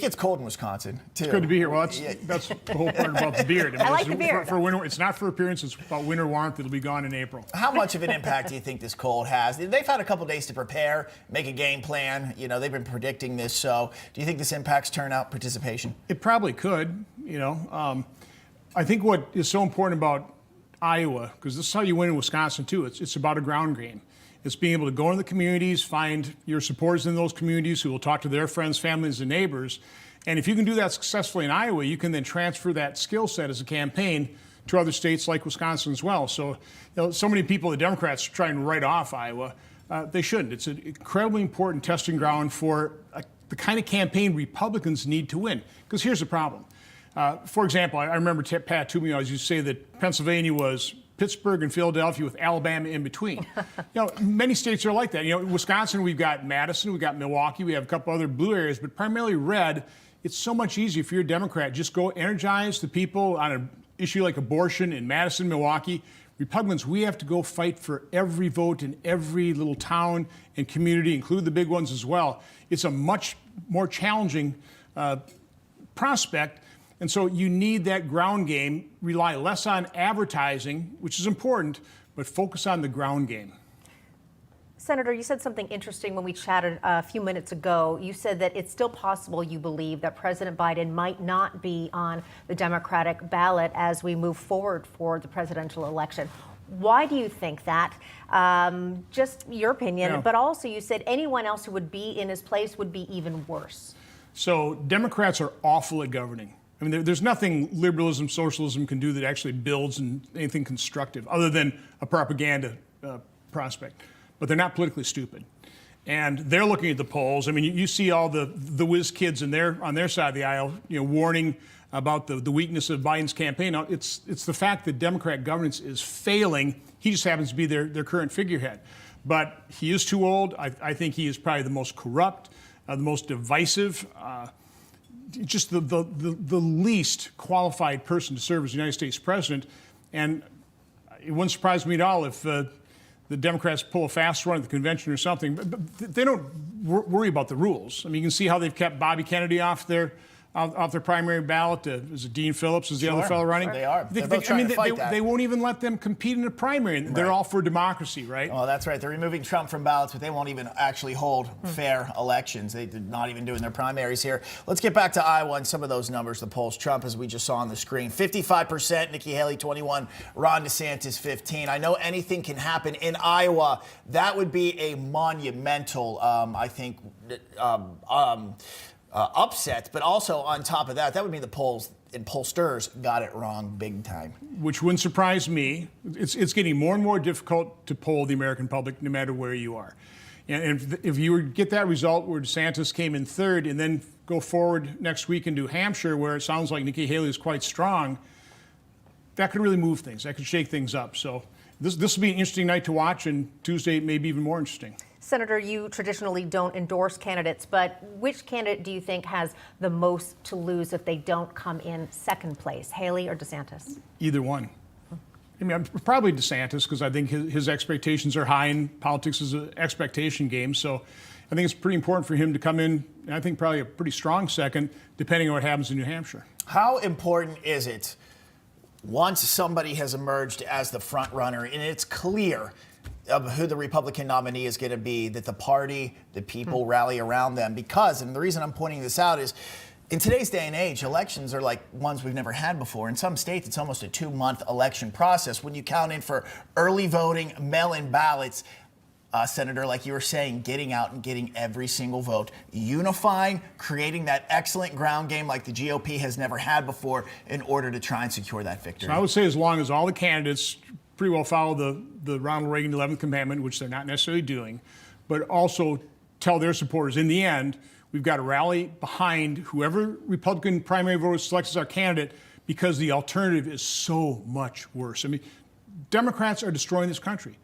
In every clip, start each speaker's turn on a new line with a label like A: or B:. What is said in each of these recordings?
A: It's cold in Wisconsin, too.
B: It's good to be here. Well, that's the whole part about the beard.
C: I like the beard.
B: For winter, it's not for appearance. It's about winter warmth. It'll be gone in April.
A: How much of an impact do you think this cold has? They've had a couple days to prepare, make a game plan. You know, they've been predicting this. So do you think this impacts turnout participation?
B: It probably could. I think what is so important about Iowa, because this is how you win in Wisconsin, too, it's about a ground game. It's being able to go into the communities, find your supporters in those communities who will talk to their friends, families, and neighbors. And if you can do that successfully in Iowa, you can then transfer that skill set as a campaign to other states like Wisconsin as well. So, so many people, the Democrats, are trying to write off Iowa. They shouldn't. It's an incredibly important testing ground for the kind of campaign Republicans need to win. Because here's the problem. For example, I remember Pat Toomey always used to say that Pennsylvania was Pittsburgh and Philadelphia with Alabama in between. Many states are like that. Wisconsin, we've got Madison, we've got Milwaukee, we have a couple other blue areas, but primarily red. It's so much easier if you're a Democrat. Just go energize the people on an issue like abortion in Madison, Milwaukee. Republicans, we have to go fight for every vote in every little town and community, include the big ones as well. It's a much more challenging prospect. And so you need that ground game, rely less on advertising, which is important, but focus on the ground game.
C: Senator, you said something interesting when we chatted a few minutes ago. You said that it's still possible, you believe, that President Biden might not be on the Democratic ballot as we move forward for the presidential election. Why do you think that? Just your opinion, but also you said anyone else who would be in his place would be even worse.
B: So Democrats are awful at governing. I mean, there's nothing liberalism, socialism can do that actually builds in anything constructive other than a propaganda prospect. But they're not politically stupid. And they're looking at the polls. I mean, you see all the whiz kids on their side of the aisle, warning about the weakness of Biden's campaign. Now, it's the fact that Democrat governance is failing. He just happens to be their current figurehead. But he is too old. I think he is probably the most corrupt, the most divisive, just the least qualified person to serve as the United States president. And it wouldn't surprise me at all if the Democrats pull a fast one at the convention or something. But they don't worry about the rules. I mean, you can see how they've kept Bobby Kennedy off their primary ballot. Is it Dean Phillips is the other fellow running?
A: They are. They're both trying to fight that.
B: They won't even let them compete in a primary. They're all for democracy, right?
A: Oh, that's right. They're removing Trump from ballots, but they won't even actually hold fair elections. They're not even doing their primaries here. Let's get back to Iowa and some of those numbers, the polls. Trump, as we just saw on the screen, 55%, Nikki Haley 21, Ron DeSantis 15. I know anything can happen in Iowa. That would be a monumental, I think, upset, but also on top of that would mean the polls and pollsters got it wrong big time.
B: Which wouldn't surprise me. It's getting more and more difficult to poll the American public no matter where you are. And if you would get that result where DeSantis came in third and then go forward next week in New Hampshire where it sounds like Nikki Haley is quite strong, that could really move things. That could shake things up. So this will be an interesting night to watch, and Tuesday may be even more interesting.
C: Senator, you traditionally don't endorse candidates, but which candidate do you think has the most to lose if they don't come in second place, Haley or DeSantis?
B: Either one. I mean, probably DeSantis, because I think his expectations are high, and politics is an expectation game. So I think it's pretty important for him to come in, and I think probably a pretty strong second, depending on what happens in New Hampshire.
A: How important is it once somebody has emerged as the front runner and it's clear of who the Republican nominee is going to be, that the party, the people rally around them? Because, and the reason I'm pointing this out is, in today's day and age, elections are like ones we've never had before. In some states, it's almost a 2-month election process. When you count in for early voting, mail-in ballots, Senator, like you were saying, getting out and getting every single vote, unifying, creating that excellent ground game like the GOP has never had before in order to try and secure that victory.
B: So I would say as long as all the candidates pretty well follow the Ronald Reagan 11th Commandment, which they're not necessarily doing, but also tell their supporters, in the end, we've got to rally behind whoever Republican primary voter selects as our candidate, because the alternative is so much worse. I mean, Democrats are destroying this country.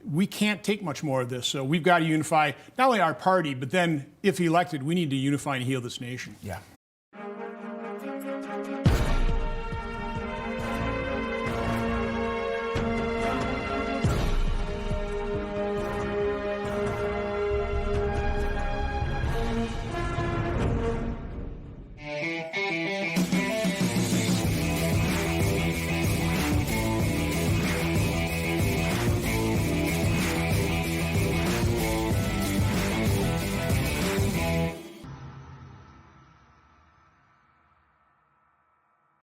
B: We can't take much more of this. So we've got to unify not only our party, but then, if elected, we need to unify and heal this nation.
A: Yeah.